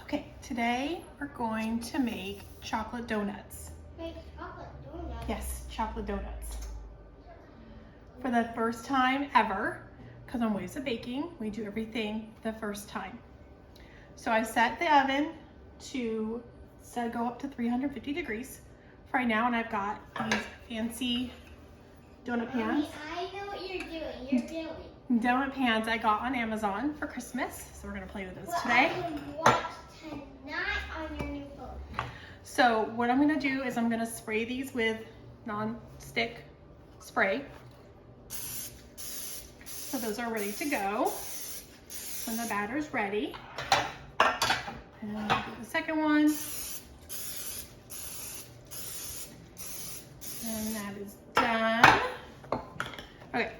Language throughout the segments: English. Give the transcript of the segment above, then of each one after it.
Okay, today we're going to make chocolate donuts. Make chocolate donuts? Yes, chocolate donuts. For the first time ever, because on Ways of Baking, we do everything the first time. So I set the oven to go up to 350 degrees for right now, and I've got these fancy donut pans. I know what you're doing. You're doing. Donut pans I got on Amazon for Christmas, so we're gonna play with those today. I can watch tonight on your new phone. So what I'm gonna do is I'm gonna spray these with non-stick spray. So those are ready to go when the batter's ready. And then I'll do the second one. And that is done. Okay,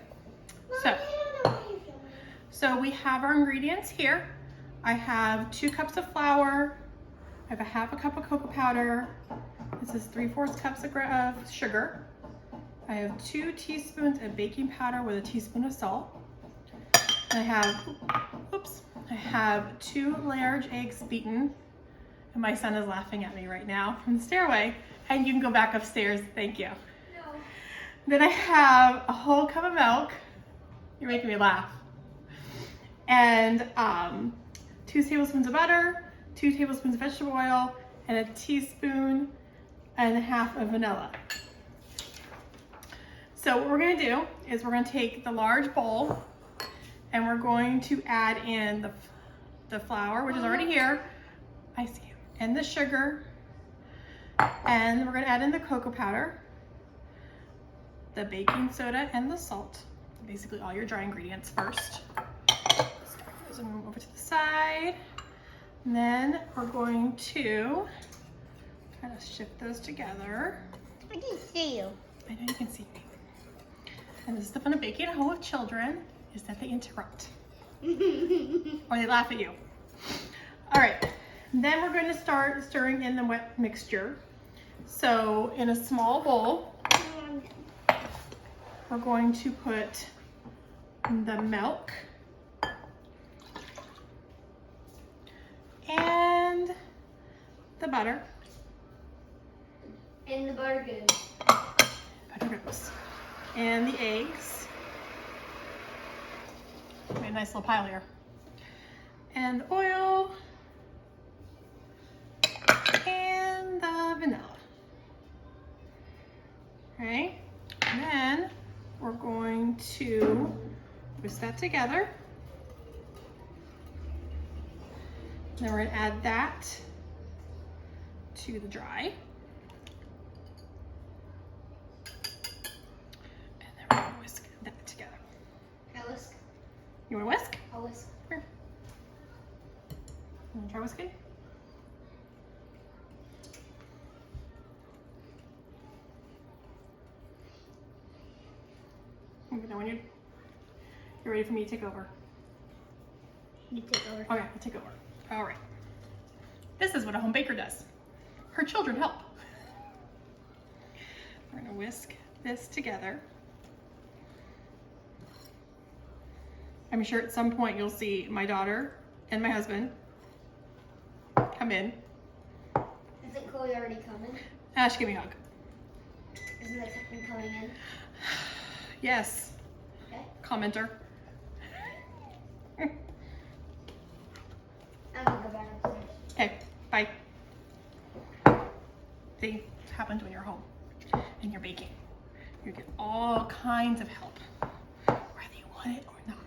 so we have our ingredients here. I have 2 cups of flour. I have a half a cup of cocoa powder. This is 3/4 cups of sugar. I have 2 teaspoons of baking powder with a teaspoon of salt. I have 2 large eggs beaten. And my son is laughing at me right now from the stairway. And you can go back upstairs, thank you. No. Then I have a whole cup of milk. You're making me laugh. And 2 tablespoons of butter, 2 tablespoons of vegetable oil, and a teaspoon and a half of vanilla. So what we're gonna do is we're gonna take the large bowl and we're going to add in the flour, which is already here. I see you. And the sugar. And we're gonna add in the cocoa powder, the baking soda, and the salt. Basically all your dry ingredients first. So I'm going over to the side. And then we're going to kind of shift those together. I can see you. I know you can see me. And this is the fun of baking at home with children, is that they interrupt. Or they laugh at you. All right, then we're going to start stirring in the wet mixture. So in a small bowl, we're going to put the milk and the butter. And the butter goes. Butter goes. And the eggs. Made a nice little pile here. And the oil. And the vanilla. Okay, and then we're going to whisk that together. Then we're going to add that to the dry. And then we're going to whisk that together. I whisk. You want to whisk? I whisk. Here. You want to try whisking? Okay, now when you're ready for me to take over. You take over. Okay, I'll take over. All right. This is what a home baker does. Her children help. We're gonna whisk this together. I'm sure at some point you'll see my daughter and my husband come in. Isn't Chloe already coming? Ash, give me a hug. Isn't that something coming in? Yes. Okay. Commenter. I'm gonna go back upstairs. Okay, bye. See, what happens when you're home and you're baking. You get all kinds of help, whether you want it or not.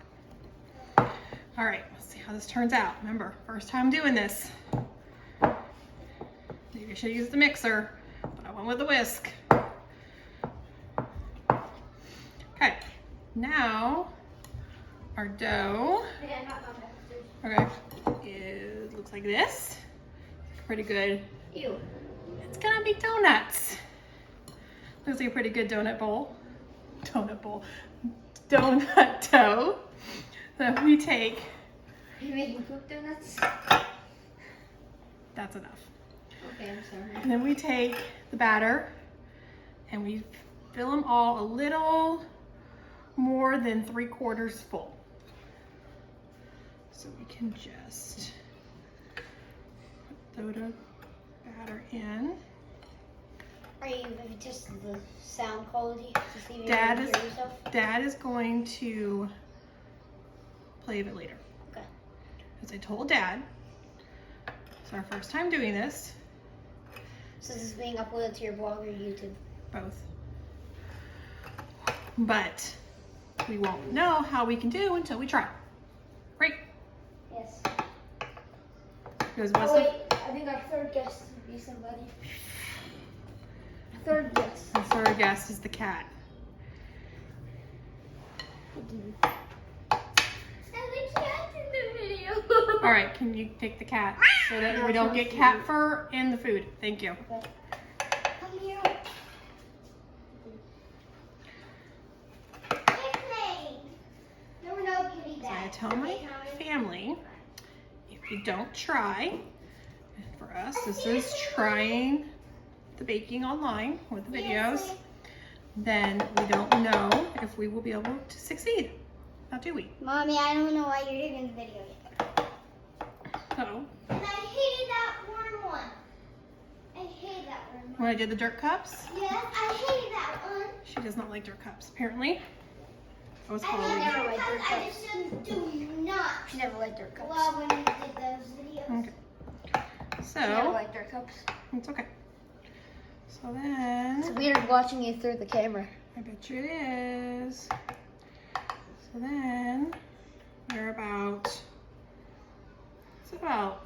All right, let's see how this turns out. Remember, first time doing this. Maybe I should use the mixer, but I went with the whisk. Okay, now our dough, Yeah, not upstairs. okay, it looks like this. Pretty good. Ew. It's gonna be donuts. Looks like a pretty good donut bowl. Donut bowl. Donut dough. So we take, Are you making poop donuts? that's enough. Okay, I'm sorry. And then we take the batter and we fill them all a little more than 3/4 full. So we can just soda batter in. Are you testing the sound quality to see if you Dad can is hear yourself? Dad is going to play a bit later. Okay. As I told Dad, it's our first time doing this. So this is being uploaded to your blog or YouTube? Both. But we won't know how we can do until we try. Right? Yes. Because Oh what's wait, I think our third guest would be somebody. Third guest. the third guest is the cat. And the cat's in the video. All right, can you take the cat so that No, we don't it's get on cat food. fur in the food? Thank you. Okay. Come here. So I tell my family, if you don't try, and for us, this is trying the baking online with the videos, then we don't know if we will be able to succeed. Now, do we? Mommy, I don't know why you're doing the video yet. So, And I hate that worm one. I hate that worm when I did the dirt cups, Yes, I hate that one. she does not like dirt cups, apparently. I was I following. never liked dirt cups. I just do not. She never liked dirt cups. Well, when we did those videos. Okay. She never So, liked dirt cups. it's okay. So then, It's weird watching you through the camera. I bet you it is. So then, we're about, it's about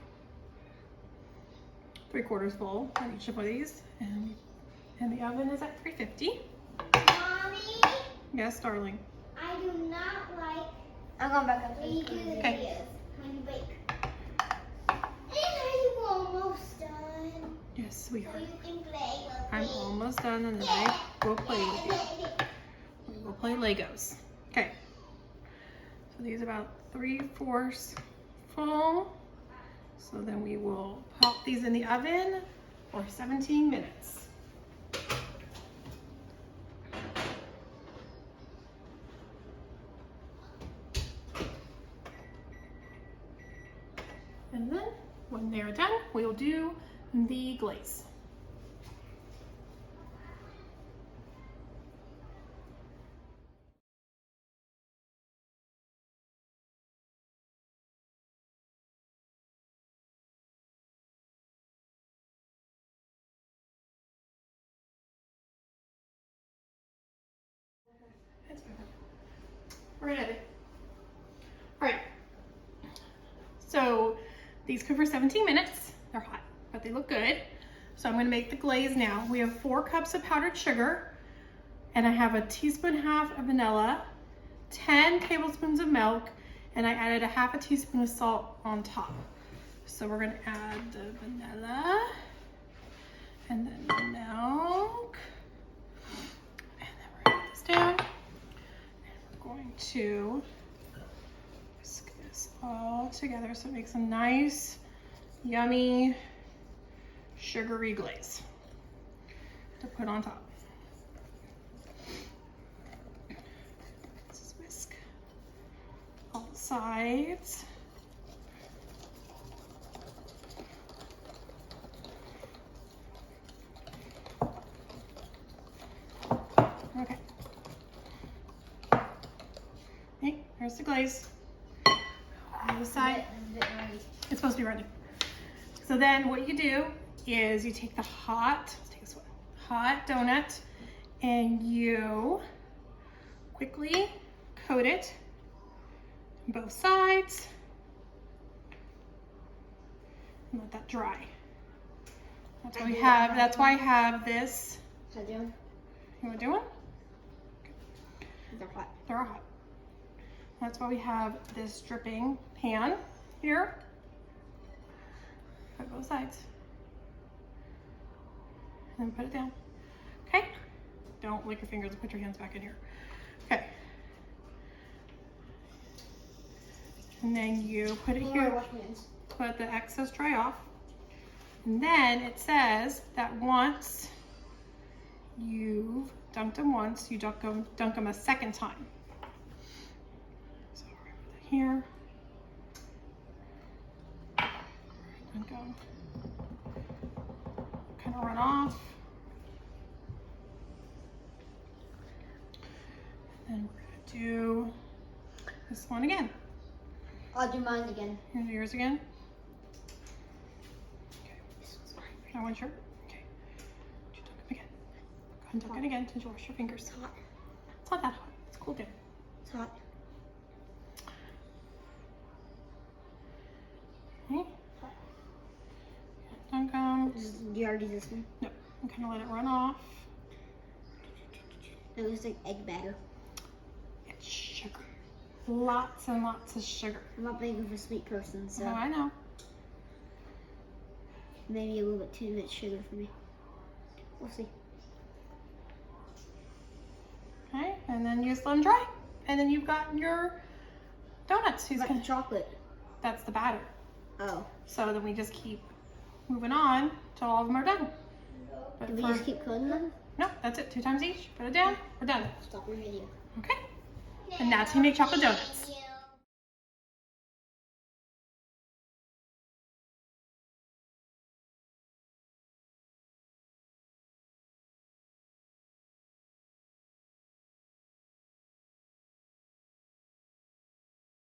3/4 full on each of these. And the oven is at 350. Mommy, Yes, darling. I do not like I'm going back up when you do the Okay. videos, when you bake. And are you almost done? Yes, we So are. you can play with I'm me. almost done and then I will play with you. We will play Legos. Okay. So these are about 3/4 full. So then we will pop these in the oven for 17 minutes. And then when they're done, we'll do the glaze. That's fine. We're gonna edit. All right. So these cook for 17 minutes. They're hot, but they look good. So I'm gonna make the glaze now. We have 4 cups of powdered sugar, and I have a teaspoon half of vanilla, 10 tablespoons of milk, and I added a half a teaspoon of salt on top. So we're gonna add the vanilla, and then the milk, and then we're gonna put this down. And we're going to whisk this all together so it makes a nice, yummy, sugary glaze to put on top. Let's whisk all the sides. Okay. Hey, there's the glaze. On the side. It's supposed to be ready. So then what you do is you take the hot, let's take this one, hot donut, and you quickly coat it on both sides and let that dry. That's why I have this. How you doing? You want to do one? They're hot. They're all hot. That's why we have this dripping pan here. Put both sides. And then put it down. Okay? Don't lick your fingers and put your hands back in here. Okay. And then you put it here, let the excess dry off. And then it says that once you've dunked them once, you dunk them a second time. So we're gonna put that here. Dunk 'em. It'll run off. And we're gonna do this one again. I'll do mine again. Here's yours again. Okay. That one's your. Okay. Did you tuck it again? Go ahead and tuck it again to wash your fingers. It's hot. It's not that hot. It's cool down. It's hot. Okay. Dunk 'em. Do you already do this one? No. I'm gonna let it run off. It looks like egg batter. It's sugar. Lots and lots of sugar. I'm not big of a sweet person, so Oh, I know. maybe a little bit too much sugar for me. We'll see. Okay, and then you just let them dry. And then you've got your donuts. Who's Like gonna? the chocolate. That's the batter. Oh. So then we just keep moving on till all of them are done. But Do we for- just keep cooking them? No, that's it. 2 times each. Put it down. We're done. Stop your video. Okay. And that's how you make chocolate donuts.